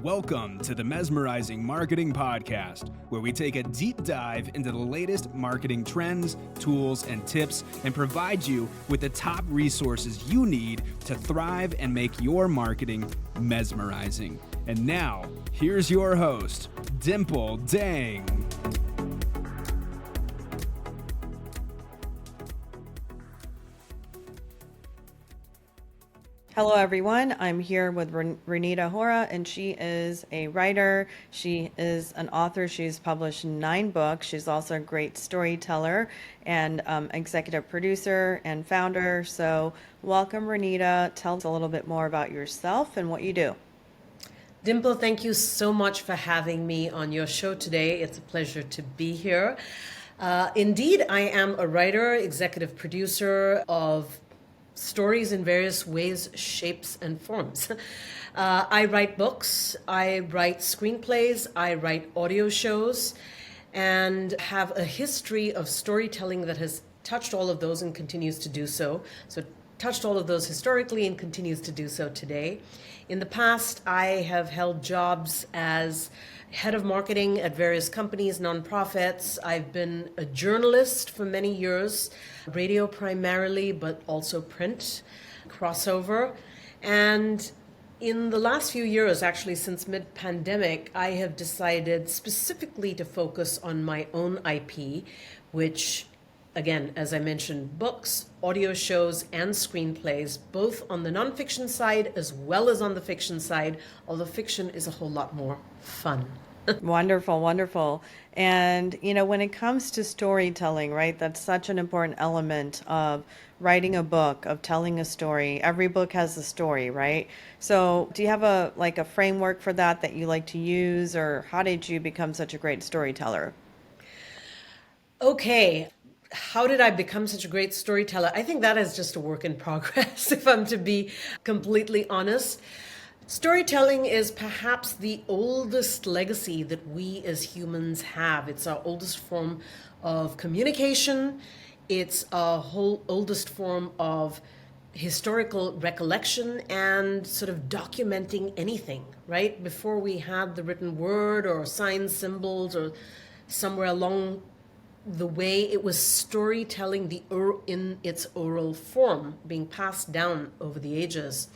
Welcome to the Mesmerizing Marketing Podcast, where we take a deep dive into the latest marketing trends, tools, and tips, and provide you with the top resources you need to thrive and make your marketing mesmerizing. And now, here's your host, Dimple Dang. Hello, everyone. I'm here with Renita Hora, and she is a writer. She is an author. She's published 9 books. She's also a great storyteller and executive producer and founder. So welcome, Renita. Tell us a little bit more about yourself and what you do. Dimple, thank you so much for having me on your show today. It's a pleasure to be here. Indeed, I am a writer, executive producer of stories in various ways, shapes, and forms. I write books, I write screenplays, I write audio shows, and have a history of storytelling that has touched all of those and continues to do so. So touched all of those historically and continues to do so today. In the past, I have held jobs as head of marketing at various companies, nonprofits. I've been a journalist for many years, radio primarily, but also print, crossover. And in the last few years, actually since mid-pandemic, I have decided specifically to focus on my own IP, which, again, as I mentioned, books, audio shows, and screenplays, both on the nonfiction side as well as on the fiction side, although fiction is a whole lot more fun. Wonderful, wonderful. And, you know, when it comes to storytelling, right, that's such an important element of writing a book, of telling a story. Every book has a story, right? So do you have a framework for that you like to use, or how did you become such a great storyteller? Okay. How did I become such a great storyteller? I think that is just a work in progress, if I'm to be completely honest. Storytelling is perhaps the oldest legacy that we as humans have. It's our oldest form of communication. It's our whole oldest form of historical recollection and sort of documenting anything, right? Before we had the written word or signs, symbols, or somewhere along the way, it was storytelling in its oral form, being passed down over the ages.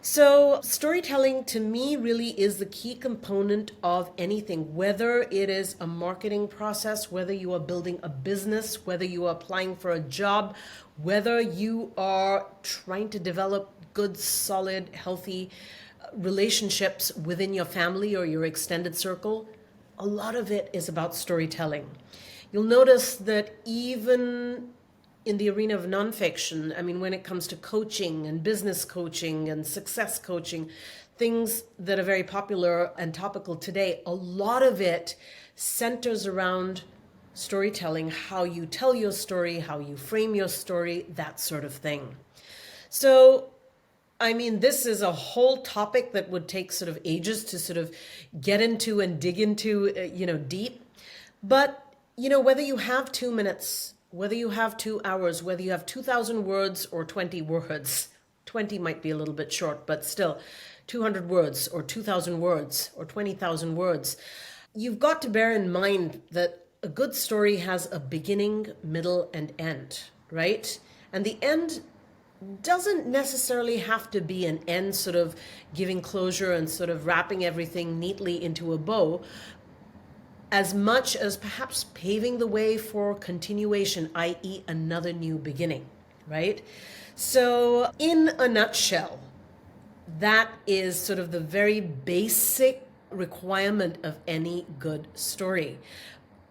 So storytelling to me really is the key component of anything, whether it is a marketing process, whether you are building a business, whether you are applying for a job, whether you are trying to develop good, solid, healthy relationships within your family or your extended circle. A lot of it is about storytelling. You'll notice that even in the arena of nonfiction, I mean, when it comes to coaching and business coaching and success coaching, things that are very popular and topical today, a lot of it centers around storytelling, how you tell your story, how you frame your story, that sort of thing. So, I mean, this is a whole topic that would take sort of ages to sort of get into and dig into, deep. But, whether you have 2 minutes, whether you have 2 hours, whether you have 2,000 words or 20 words, 20 might be a little bit short, but still 200 words or 2,000 words or 20,000 words, you've got to bear in mind that a good story has a beginning, middle, and end, right? And the end doesn't necessarily have to be an end sort of giving closure and sort of wrapping everything neatly into a bow, as much as perhaps paving the way for continuation, i.e. another new beginning, right? So in a nutshell, that is sort of the very basic requirement of any good story.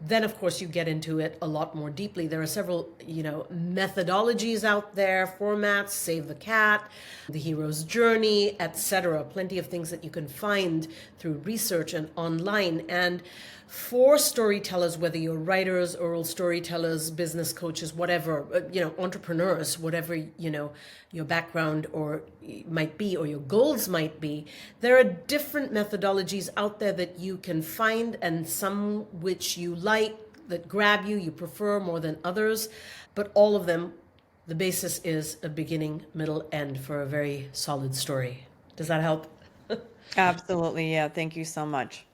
Then, of course, you get into it a lot more deeply. There are several, methodologies out there, formats, Save the Cat, The Hero's Journey, etc. Plenty of things that you can find through research and online. And for storytellers, whether you're writers, oral storytellers, business coaches, whatever, entrepreneurs, whatever, your background or might be, or your goals might be, there are different methodologies out there that you can find, and some which you like, that grab you, you prefer more than others. But all of them, the basis is a beginning, middle, end for a very solid story. Does that help? Absolutely. Yeah. Thank you so much.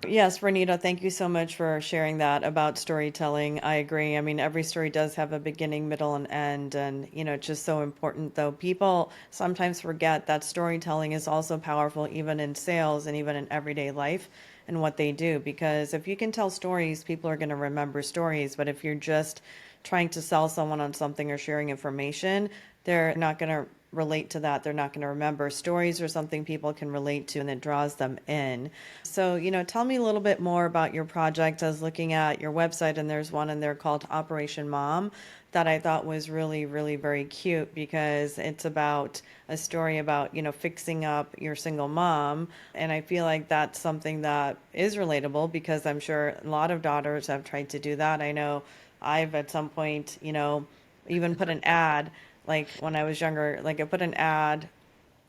Yes, Renita, thank you so much for sharing that about storytelling. I agree. I mean, every story does have a beginning, middle, and end. And, it's just so important, though. People sometimes forget that storytelling is also powerful, even in sales and even in everyday life and what they do. Because if you can tell stories, people are going to remember stories. But if you're just trying to sell someone on something or sharing information, they're not going to relate to that. They're not going to remember. Stories are something people can relate to and it draws them in. So, tell me a little bit more about your project. I was looking at your website and there's one in there called Operation Mom that I thought was really, really very cute because it's about a story about, fixing up your single mom. And I feel like that's something that is relatable because I'm sure a lot of daughters have tried to do that. I know I've at some point, even put an ad like when I was younger, like I put an ad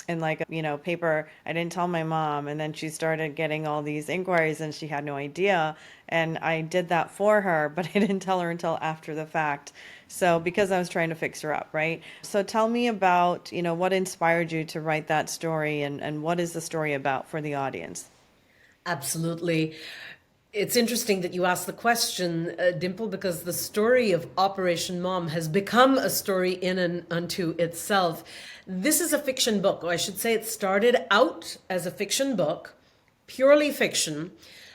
in like paper. I didn't tell my mom, and then she started getting all these inquiries and she had no idea, and I did that for her, but I didn't tell her until after the fact. So because I was trying to fix her up, right? So tell me about, what inspired you to write that story, and what is the story about for the audience? Absolutely. It's interesting that you asked the question, Dimple, because the story of Operation Mom has become a story in and unto itself. This is a fiction book, or I should say, it started out as a fiction book, purely fiction,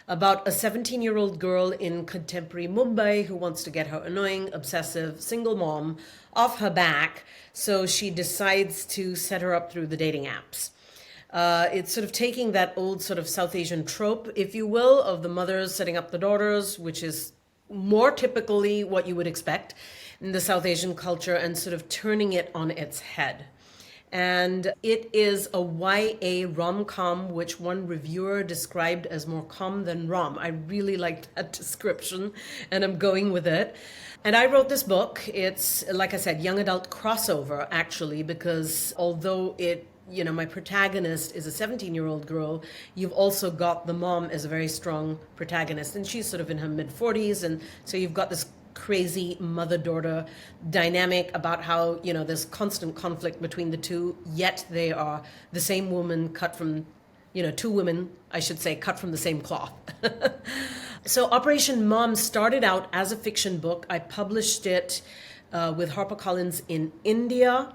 about a 17-year-old girl in contemporary Mumbai who wants to get her annoying, obsessive single mom off her back. So she decides to set her up through the dating apps. It's sort of taking that old sort of South Asian trope, if you will, of the mothers setting up the daughters, which is more typically what you would expect in the South Asian culture, and sort of turning it on its head. And it is a YA rom-com, which one reviewer described as more com than rom. I really liked that description, and I'm going with it. And I wrote this book. It's, like I said, young adult crossover, actually, because although my protagonist is a 17-year-old girl, you've also got the mom as a very strong protagonist, and she's sort of in her mid-40s, and so you've got this crazy mother-daughter dynamic about how, there's constant conflict between the two, yet they are the same woman cut from, two women, I should say, cut from the same cloth. So Operation Mom started out as a fiction book. I published it with HarperCollins in India,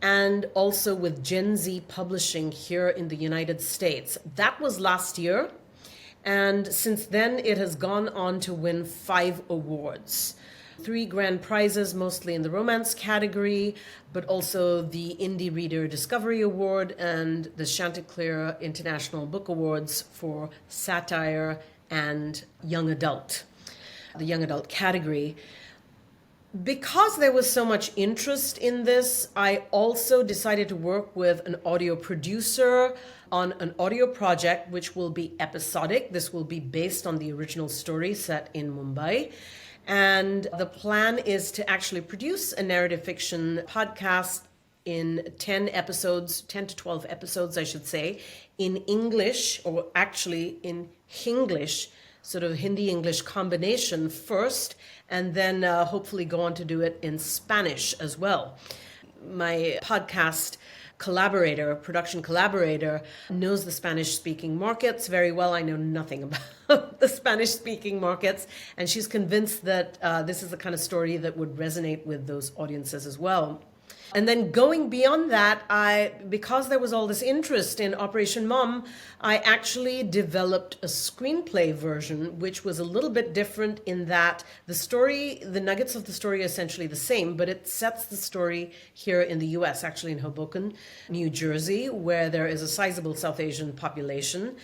and also with Gen Z Publishing here in the United States. That was last year. And since then, it has gone on to win 5 awards. 3 grand prizes, mostly in the romance category, but also the Indie Reader Discovery Award and the Chanticleer International Book Awards for satire and young adult, the young adult category. Because there was so much interest in this, I also decided to work with an audio producer on an audio project which will be episodic. This will be based on the original story set in Mumbai. And the plan is to actually produce a narrative fiction podcast in 10 episodes, 10 to 12 episodes, I should say, in English, or actually in Hinglish, sort of Hindi-English combination first, and then hopefully go on to do it in Spanish as well. My podcast production collaborator, knows the Spanish-speaking markets very well. I know nothing about the Spanish-speaking markets, and she's convinced that this is the kind of story that would resonate with those audiences as well. And then going beyond that, because there was all this interest in Operation Mom, I actually developed a screenplay version, which was a little bit different in that the nuggets of the story are essentially the same, but it sets the story here in the US, actually in Hoboken, New Jersey, where there is a sizable South Asian population.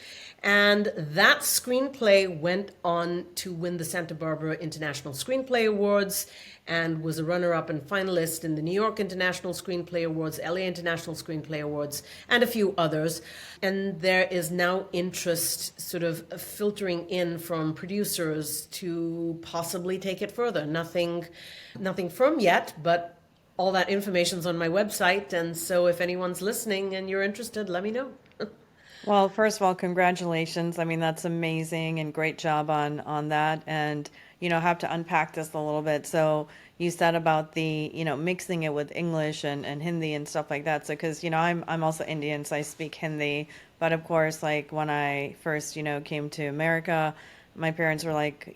And that screenplay went on to win the Santa Barbara International Screenplay Awards and was a runner-up and finalist in the New York International Screenplay Awards, LA International Screenplay Awards, and a few others. And there is now interest sort of filtering in from producers to possibly take it further. Nothing firm yet, but all that information's on my website. And so if anyone's listening and you're interested, let me know. Well, first of all, congratulations. I mean, that's amazing and great job on that. And have to unpack this a little bit. So you said about the, mixing it with English and Hindi and stuff like that. So, because, I'm also Indian, so I speak Hindi. But of course, like when I first, came to America, my parents were like,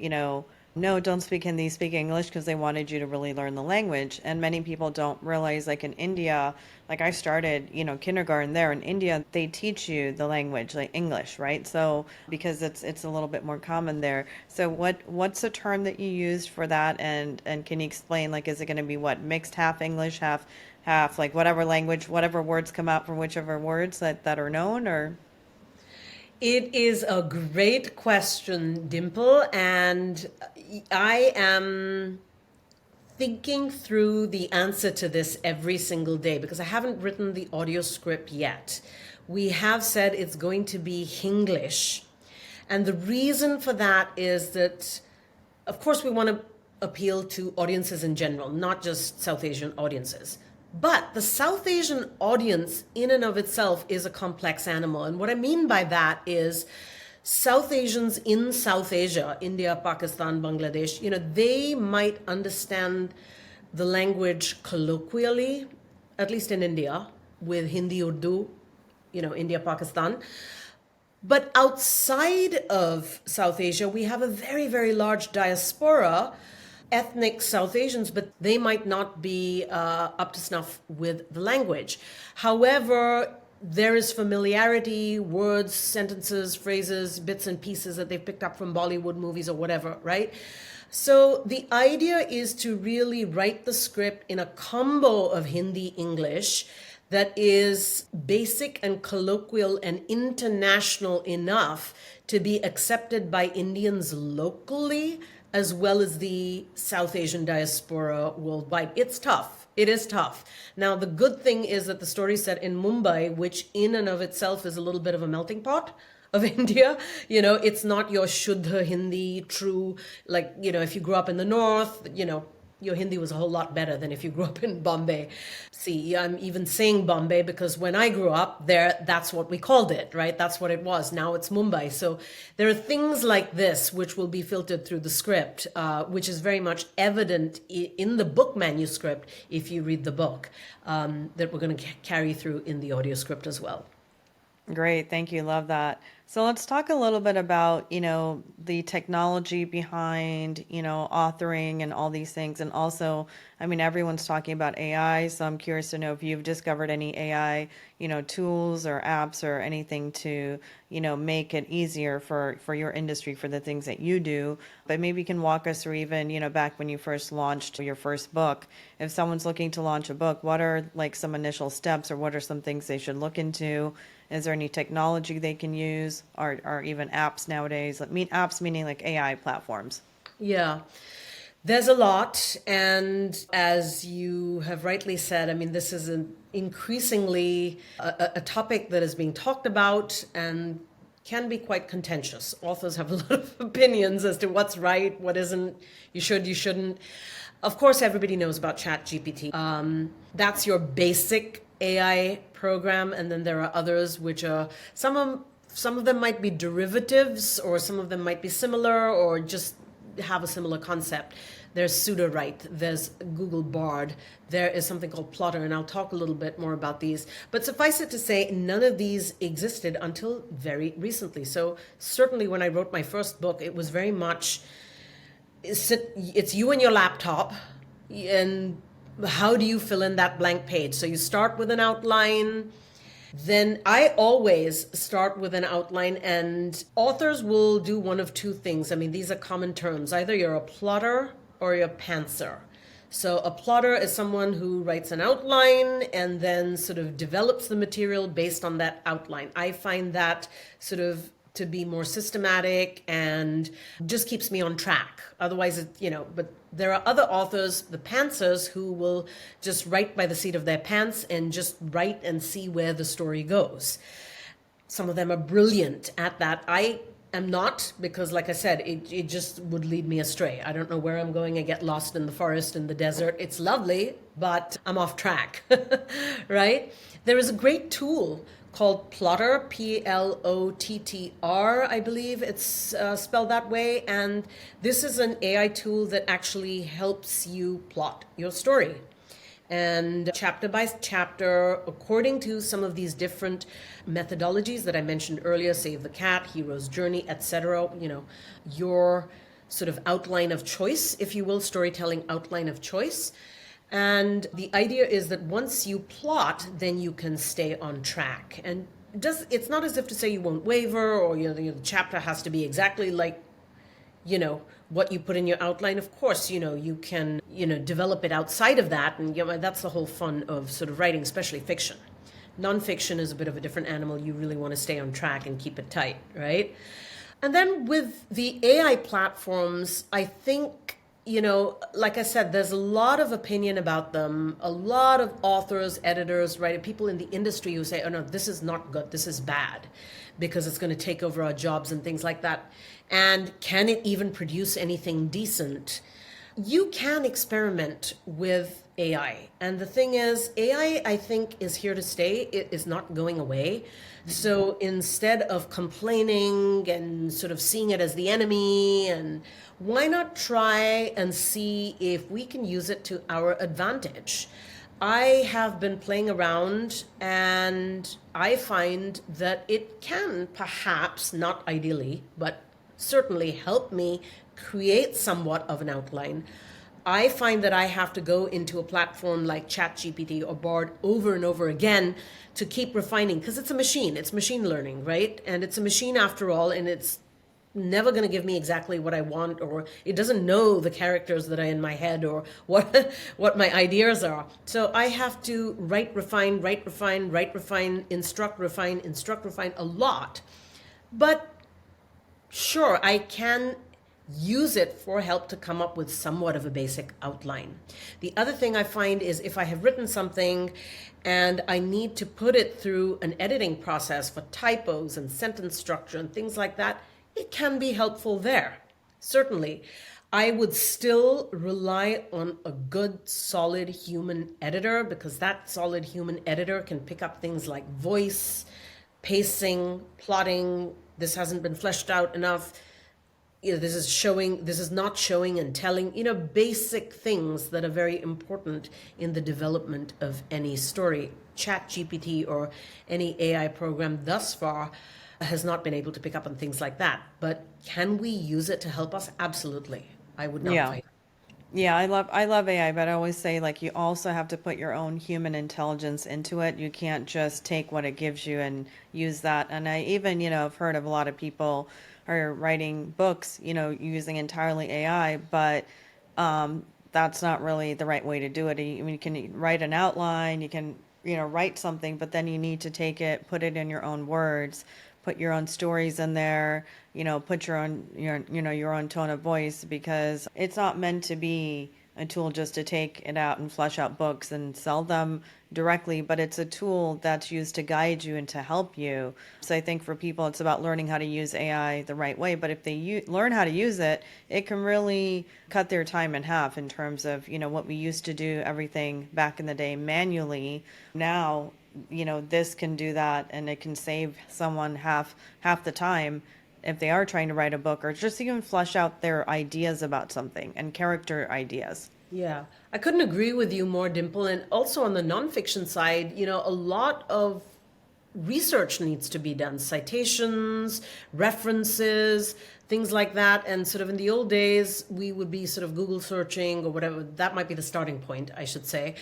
no, don't speak Hindi, speak English, because they wanted you to really learn the language. And many people don't realize, like in India, like I started, kindergarten there in India, they teach you the language, like English, right? So because it's a little bit more common there. So what's the term that you used for that? And can you explain, like, is it going to be what, mixed, half English, half like whatever language, whatever words come out from whichever words that are known, or? It is a great question, Dimple, and I am thinking through the answer to this every single day because I haven't written the audio script yet. We have said it's going to be Hinglish. And the reason for that is that, of course, we want to appeal to audiences in general, not just South Asian audiences. But the South Asian audience in and of itself is a complex animal. And what I mean by that is South Asians in South Asia, India, Pakistan, Bangladesh, they might understand the language colloquially, at least in India, with Hindi, Urdu, India, Pakistan. But outside of South Asia, we have a very, very large diaspora, ethnic South Asians, but they might not be up to snuff with the language. However, there is familiarity, words, sentences, phrases, bits and pieces that they've picked up from Bollywood movies or whatever, right? So the idea is to really write the script in a combo of Hindi, English that is basic and colloquial and international enough to be accepted by Indians locally, as well as the South Asian diaspora worldwide. It's tough. It is tough. Now, the good thing is that the story is set in Mumbai, which in and of itself is a little bit of a melting pot of India. It's not your Shuddha Hindi, true, like, if you grew up in the north, your Hindi was a whole lot better than if you grew up in Bombay. See, I'm even saying Bombay because when I grew up there, that's what we called it, right? That's what it was. Now it's Mumbai. So there are things like this which will be filtered through the script, which is very much evident in the book manuscript if you read the book, that we're going to carry through in the audio script as well. Great, thank you. Love that. So let's talk a little bit about, the technology behind, authoring and all these things. And also, I mean, everyone's talking about AI, so I'm curious to know if you've discovered any AI, tools or apps or anything to, make it easier for your industry, for the things that you do. But maybe you can walk us through even, back when you first launched your first book. If someone's looking to launch a book, what are like some initial steps, or what are some things they should look into? Is there any technology they can use, or even apps nowadays? Apps meaning like AI platforms. Yeah, there's a lot. And as you have rightly said, I mean, this is an increasingly a topic that is being talked about and can be quite contentious. Authors have a lot of opinions as to what's right, what isn't, you should, you shouldn't. Of course, everybody knows about ChatGPT. That's your basic AI program, and then there are others which are some of them might be derivatives, or some of them might be similar, or just have a similar concept. There's Sudowrite, there's Google Bard, there is something called Plotter, and I'll talk a little bit more about these. But suffice it to say, none of these existed until very recently. So certainly when I wrote my first book, it was very much, it's you and your laptop, and how do you fill in that blank page? So you start with an outline. Then I always start with an outline, and authors will do one of two things. I mean, these are common terms. Either you're a plotter or you're a pantser. So a plotter is someone who writes an outline and then sort of develops the material based on that outline. I find that sort of to be more systematic and just keeps me on track. Otherwise, but there are other authors, the pantsers, who will just write by the seat of their pants and just write and see where the story goes. Some of them are brilliant at that. I am not, because like I said, it just would lead me astray. I don't know where I'm going. I get lost in the forest, in the desert. It's lovely, but I'm off track, right? There is a great tool called Plottr, Plottr, I believe it's spelled that way. And this is an AI tool that actually helps you plot your story. And chapter by chapter, according to some of these different methodologies that I mentioned earlier, Save the Cat, Hero's Journey, etc., your sort of outline of choice, if you will, storytelling outline of choice. And the idea is that once you plot, then you can stay on track. And it's not as if to say you won't waver, or the chapter has to be exactly like what you put in your outline. Of course, you can develop it outside of that, and that's the whole fun of sort of writing, especially fiction. Nonfiction is a bit of a different animal. You really want to stay on track and keep it tight, right? And then with the AI platforms, I think, like I said, there's a lot of opinion about them, a lot of authors, editors, people in the industry who say, oh no, this is not good, this is bad, because it's going to take over our jobs and things like that. And can it even produce anything decent? You can experiment with AI. And the thing is, AI, I think, is here to stay. It is not going away. So instead of complaining and sort of seeing it as the enemy, and why not try and see if we can use it to our advantage? I have been playing around, and I find that it can perhaps, not ideally, but certainly help me create somewhat of an outline. I find that I have to go into a platform like ChatGPT or Bard over and over again to keep refining, because it's a machine, it's machine learning, right? And it's a machine after all, and it's never going to give me exactly what I want, or it doesn't know the characters that are in my head, or what my ideas are. So I have to write, refine, instruct, refine a lot. But sure, I can use it for help to come up with somewhat of a basic outline. The other thing I find is if I have written something and I need to put it through an editing process for typos and sentence structure and things like that, it can be helpful there. Certainly, I would still rely on a good, solid human editor, because that solid human editor can pick up things like voice, pacing, plotting. This hasn't been fleshed out enough. This is not showing and telling, basic things that are very important in the development of any story. ChatGPT or any AI program thus far has not been able to pick up on things like that. But can we use it to help us? Absolutely. I would not fight. Yeah, I love AI, but I always say, you also have to put your own human intelligence into it. You can't just take what it gives you and use that. And I even, have heard of a lot of people are writing books, using entirely AI, but that's not really the right way to do it. You can write an outline, you can, write something, but then you need to take it, put it in your own words, put your own stories in there, put your own, your own tone of voice, because it's not meant to be a tool just to take it out and flesh out books and sell them directly, but it's a tool that's used to guide you and to help you. So I think for people, it's about learning how to use AI the right way. But if they learn how to use it, it can really cut their time in half in terms of, what we used to do everything back in the day manually. Now, this can do that, and it can save someone half the time if they are trying to write a book, or just even flesh out their ideas about something and character ideas. Yeah, I couldn't agree with you more, Dimple. And also on the nonfiction side, a lot of research needs to be done, citations, references, things like that. And sort of in the old days, we would be sort of Google searching or whatever. That might be the starting point, I should say.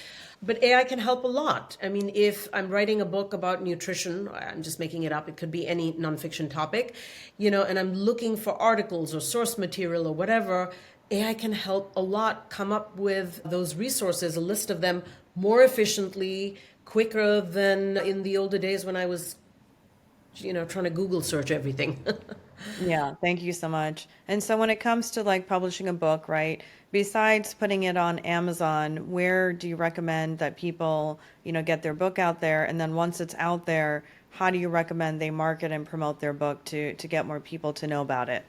But AI can help a lot. I mean, if I'm writing a book about nutrition, I'm just making it up, it could be any nonfiction topic, and I'm looking for articles or source material or whatever, AI can help a lot come up with those resources, a list of them, more efficiently, quicker than in the older days when I was, trying to Google search everything. Yeah, thank you so much. And so when it comes to publishing a book, right, besides putting it on Amazon, where do you recommend that people, get their book out there? And then once it's out there, how do you recommend they market and promote their book to get more people to know about it?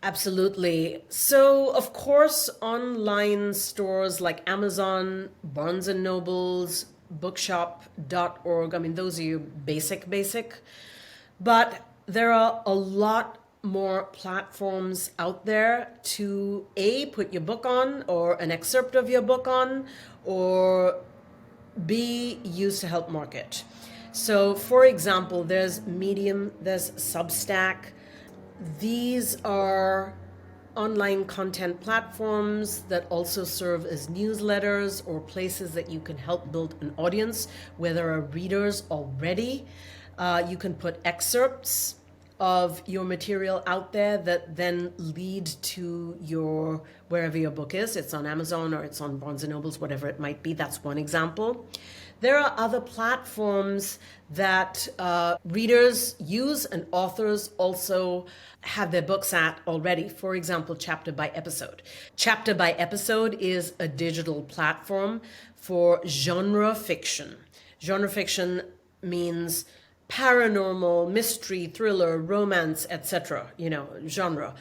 Absolutely. So, of course, online stores like Amazon, Barnes and Nobles, bookshop.org. I mean, those are your basic. But there are a lot more platforms out there to put your book on, or an excerpt of your book on, or B, used to help market. So, for example, there's Medium, there's Substack. These are online content platforms that also serve as newsletters or places that you can help build an audience where there are readers already. You can put excerpts of your material out there that then lead to your wherever your book is. It's on Amazon or it's on Barnes & Nobles, whatever it might be. That's one example. There are other platforms that readers use and authors also have their books at already. For example, Chapter by Episode. Chapter by Episode is a digital platform for genre fiction. Genre fiction means paranormal, mystery, thriller, romance, etc., genre.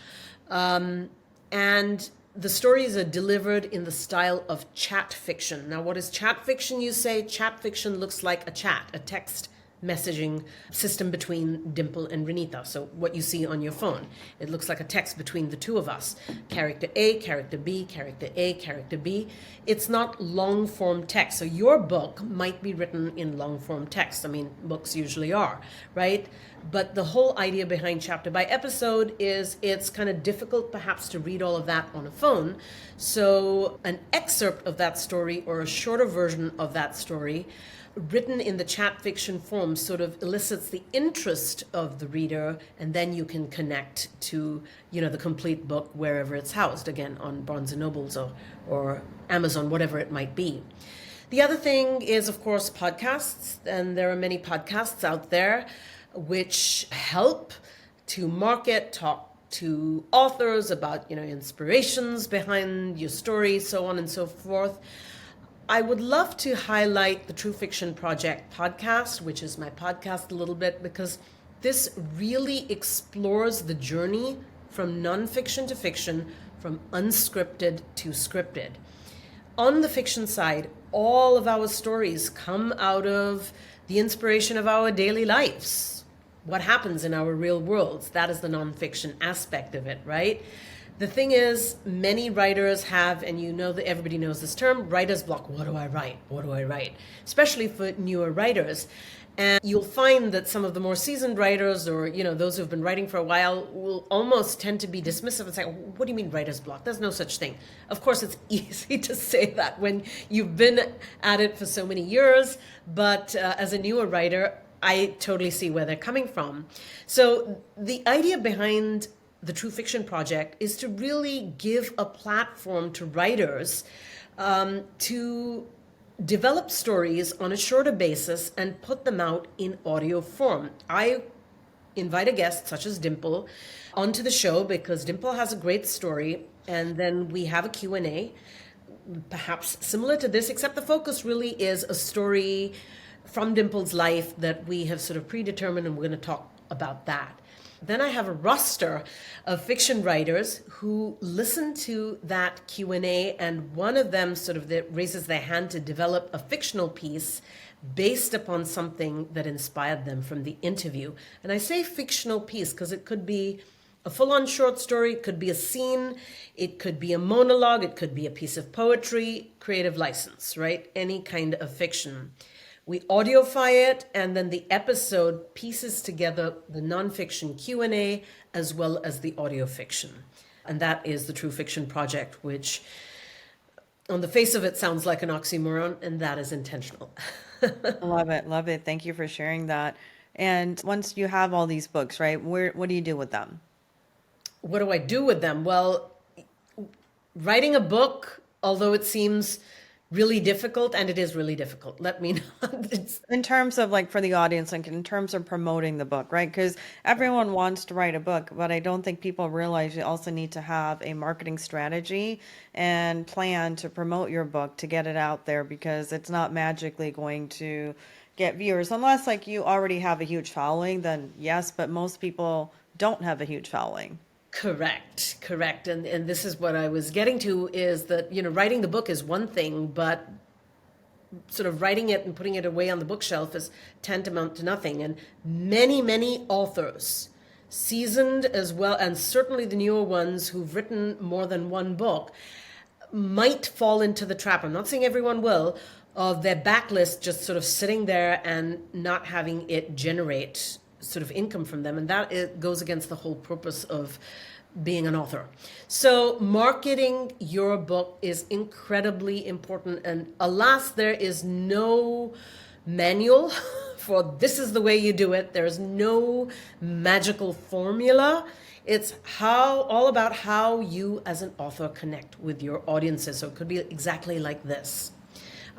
And the stories are delivered in the style of chat fiction. Now, what is chat fiction, you say? Chat fiction looks like a chat, a text messaging system between Dimple and Renita. So what you see on your phone, it looks like a text between the two of us. Character A, character B, character A, character B. It's not long form text. So your book might be written in long form text. I mean, books usually are, right? But the whole idea behind Chapter by Episode is it's kind of difficult perhaps to read all of that on a phone. So an excerpt of that story or a shorter version of that story written in the chat fiction form sort of elicits the interest of the reader, and then you can connect to the complete book wherever it's housed, again on Barnes & Nobles or Amazon, whatever it might be. The other thing is, of course, podcasts, and there are many podcasts out there which help to market, talk to authors about inspirations behind your story, so on and so forth. I would love to highlight the True Fiction Project podcast, which is my podcast a little bit, because this really explores the journey from nonfiction to fiction, from unscripted to scripted. On the fiction side, all of our stories come out of the inspiration of our daily lives. What happens in our real worlds, that is the nonfiction aspect of it, right? The thing is, many writers have, and that everybody knows this term, writer's block. What do I write? What do I write? Especially for newer writers. And you'll find that some of the more seasoned writers or, those who've been writing for a while will almost tend to be dismissive and say, what do you mean writer's block? There's no such thing. Of course, it's easy to say that when you've been at it for so many years. But as a newer writer, I totally see where they're coming from. So the idea behind the True Fiction Project is to really give a platform to writers to develop stories on a shorter basis and put them out in audio form. I invite a guest such as Dimple onto the show because Dimple has a great story, and then we have a Q&A, perhaps similar to this, except the focus really is a story from Dimple's life that we have sort of predetermined, and we're going to talk about that. Then I have a roster of fiction writers who listen to that Q&A, and one of them sort of raises their hand to develop a fictional piece based upon something that inspired them from the interview. And I say fictional piece because it could be a full-on short story, it could be a scene, it could be a monologue, it could be a piece of poetry, creative license, right? Any kind of fiction. We audioify it, and then the episode pieces together the nonfiction Q&A as well as the audio fiction. And that is the True Fiction Project, which on the face of it sounds like an oxymoron, and that is intentional. Love it. Love it. Thank you for sharing that. And once you have all these books, right, what do you do with them? What do I do with them? Well, writing a book, although it seems really difficult, and it is really difficult. Let me know. In terms of for the audience, in terms of promoting the book, right? Because everyone wants to write a book, but I don't think people realize you also need to have a marketing strategy and plan to promote your book to get it out there, because it's not magically going to get viewers unless you already have a huge following, then yes, but most people don't have a huge following. Correct. And this is what I was getting to, is that, writing the book is one thing, but sort of writing it and putting it away on the bookshelf is tantamount to nothing. And many authors, seasoned as well, and certainly the newer ones who've written more than one book, might fall into the trap. I'm not saying everyone will, of their backlist just sort of sitting there and not having it generate sort of income from them. And that goes against the whole purpose of being an author. So marketing your book is incredibly important. And alas, there is no manual for this is the way you do it. There's no magical formula. It's all about how you as an author connect with your audiences. So it could be exactly like this.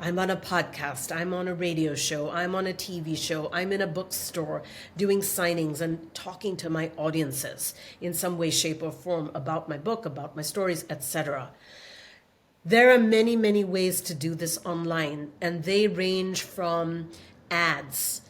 I'm on a podcast, I'm on a radio show, I'm on a TV show, I'm in a bookstore doing signings and talking to my audiences in some way, shape, or form about my book, about my stories, etc. There are many ways to do this online, and they range from ads,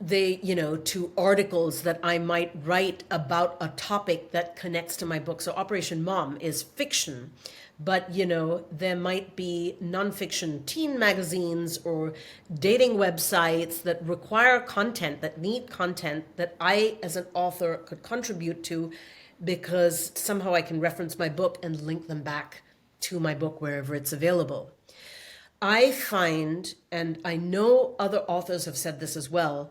to articles that I might write about a topic that connects to my book. So Operation Mom is fiction, but there might be nonfiction teen magazines or dating websites that require content, that need content that I as an author could contribute to, because somehow I can reference my book and link them back to my book wherever it's available. I find, and I know other authors have said this as well,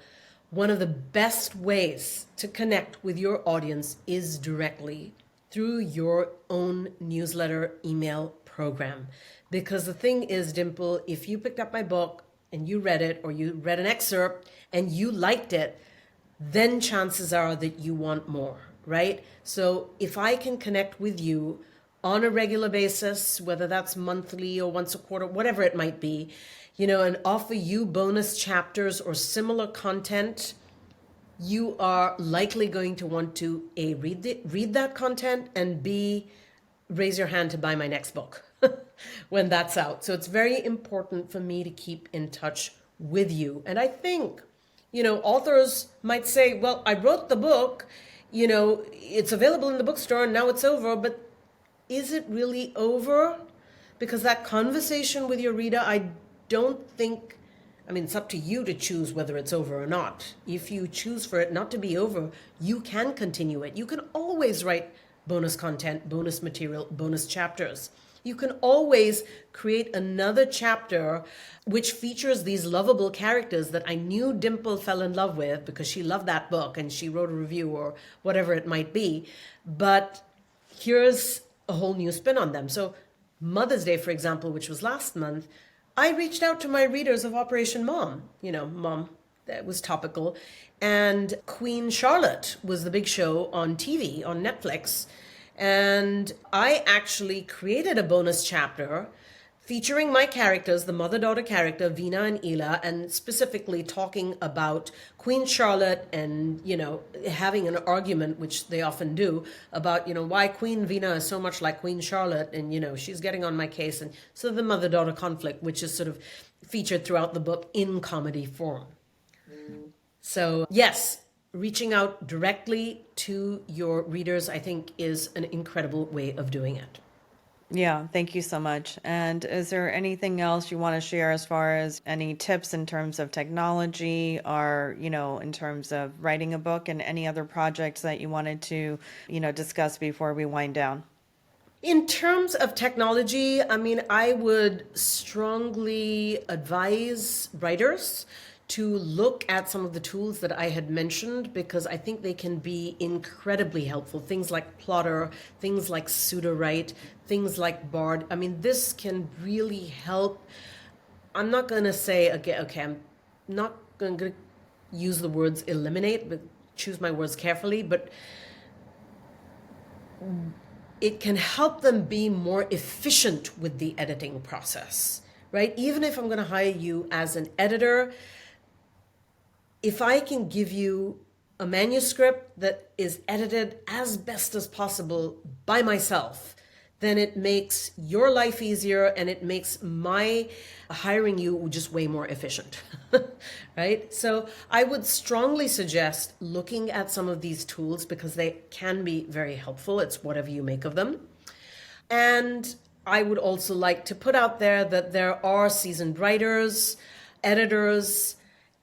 one of the best ways to connect with your audience is directly through your own newsletter email program. Because the thing is, Dimple, if you picked up my book and you read it, or you read an excerpt and you liked it, then chances are that you want more, right? So if I can connect with you on a regular basis, whether that's monthly or once a quarter, whatever it might be, and offer you bonus chapters or similar content, you are likely going to want to A, read that content, and B, raise your hand to buy my next book when that's out. So it's very important for me to keep in touch with you. And I think, authors might say, well, I wrote the book, it's available in the bookstore and now it's over, but is it really over? Because that conversation with your reader, I don't think, it's up to you to choose whether it's over or not. If you choose for it not to be over, you can continue it. You can always write bonus content, bonus material, bonus chapters. You can always create another chapter which features these lovable characters that I knew Dimple fell in love with because she loved that book and she wrote a review or whatever it might be. But here's a whole new spin on them. So Mother's Day, for example, which was last month, I reached out to my readers of Operation Mom. Mom, that was topical. And Queen Charlotte was the big show on TV, on Netflix. And I actually created a bonus chapter featuring my characters, the mother-daughter character, Vina and Ela, and specifically talking about Queen Charlotte and, having an argument, which they often do, about, why Queen Vina is so much like Queen Charlotte and, she's getting on my case. And so the mother-daughter conflict, which is sort of featured throughout the book in comedy form. So, yes, reaching out directly to your readers, I think, is an incredible way of doing it. Yeah, thank you so much. And is there anything else you want to share as far as any tips in terms of technology or, in terms of writing a book, and any other projects that you wanted to, discuss before we wind down? In terms of technology, I would strongly advise writers to look at some of the tools that I had mentioned, because I think they can be incredibly helpful. Things like Plotter, things like Sudowrite, things like Bard. This can really help. I'm not going to say, okay, I'm not going to use the words eliminate, but choose my words carefully, but it can help them be more efficient with the editing process, right? Even if I'm going to hire you as an editor, if I can give you a manuscript that is edited as best as possible by myself, then it makes your life easier and it makes my hiring you just way more efficient, right? So I would strongly suggest looking at some of these tools because they can be very helpful. It's whatever you make of them. And I would also like to put out there that there are seasoned writers, editors,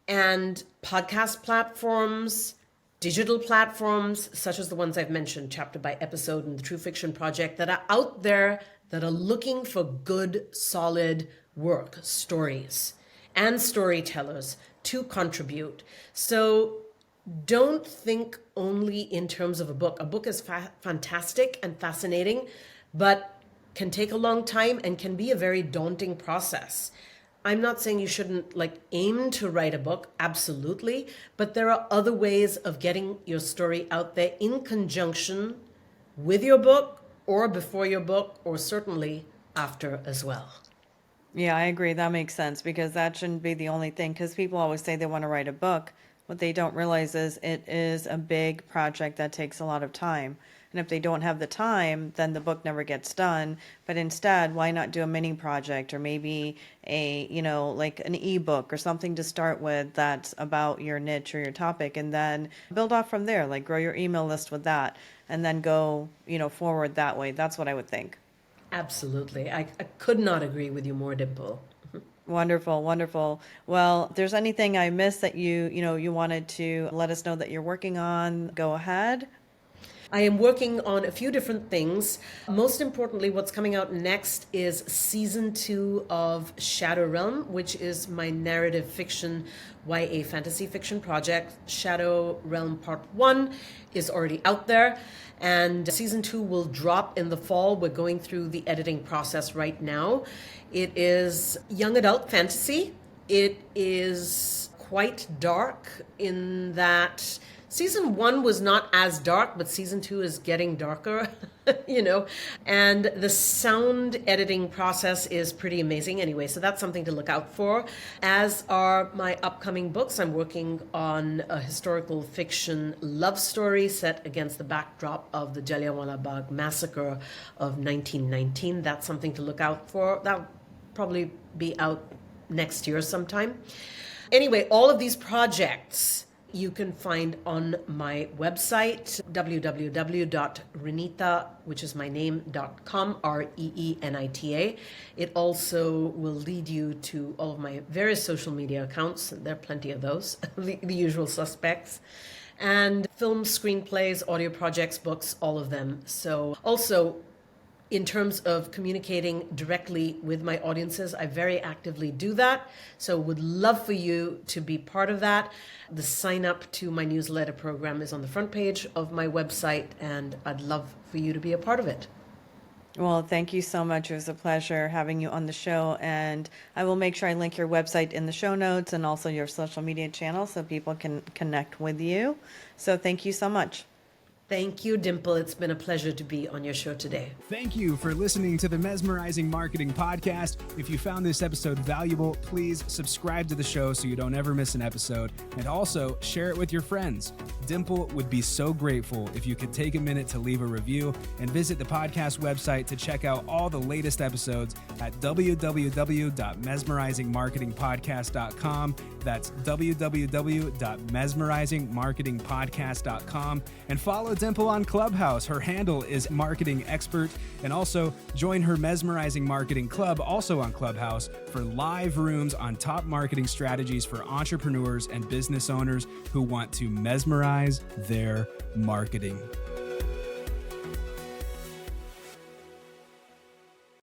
and podcast platforms, digital platforms, such as the ones I've mentioned, chapter by episode and the True Fiction Project, that are out there that are looking for good, solid work, stories, and storytellers to contribute. So don't think only in terms of a book. A book is fantastic and fascinating, but can take a long time and can be a very daunting process. I'm not saying you shouldn't aim to write a book, absolutely, but there are other ways of getting your story out there in conjunction with your book or before your book, or certainly after as well. Yeah, I agree. That makes sense, because that shouldn't be the only thing, because people always say they want to write a book. What they don't realize is it is a big project that takes a lot of time. And if they don't have the time, then the book never gets done. But instead, why not do a mini project, or maybe like an ebook or something to start with that's about your niche or your topic, and then build off from there, like grow your email list with that, and then go, forward that way. That's what I would think. Absolutely. I could not agree with you more, Dimple. Wonderful, wonderful. Well, if there's anything I missed that you wanted to let us know that you're working on, go ahead. I am working on a few different things. Most importantly, what's coming out next is season 2 of Shadow Realm, which is my narrative fiction, YA fantasy fiction project. Shadow Realm Part 1 is already out there, and season 2 will drop in the fall. We're going through the editing process right now. It is young adult fantasy. It is quite dark in that season 1 was not as dark, but season 2 is getting darker, and the sound editing process is pretty amazing anyway. So that's something to look out for, as are my upcoming books. I'm working on a historical fiction love story set against the backdrop of the Jallianwala Bagh massacre of 1919. That's something to look out for. That'll probably be out next year sometime. Anyway, all of these projects you can find on my website, www.reenita, which is my name.com, REENITA. It also will lead you to all of my various social media accounts. There are plenty of those, the usual suspects. And films, screenplays, audio projects, books, all of them. So also, in terms of communicating directly with my audiences, I very actively do that. So would love for you to be part of that. The sign up to my newsletter program is on the front page of my website, and I'd love for you to be a part of it. Well, thank you so much. It was a pleasure having you on the show, and I will make sure I link your website in the show notes and also your social media channel so people can connect with you. So thank you so much. Thank you, Dimple. It's been a pleasure to be on your show today. Thank you for listening to the Mesmerizing Marketing Podcast. If you found this episode valuable, please subscribe to the show so you don't ever miss an episode, and also share it with your friends. Dimple would be so grateful if you could take a minute to leave a review and visit the podcast website to check out all the latest episodes at www.mesmerizingmarketingpodcast.com. That's www.mesmerizingmarketingpodcast.com, and follow Dimple on Clubhouse. Her handle is Marketing Expert, and also join her Mesmerizing Marketing Club, also on Clubhouse, for live rooms on top marketing strategies for entrepreneurs and business owners who want to mesmerize their marketing.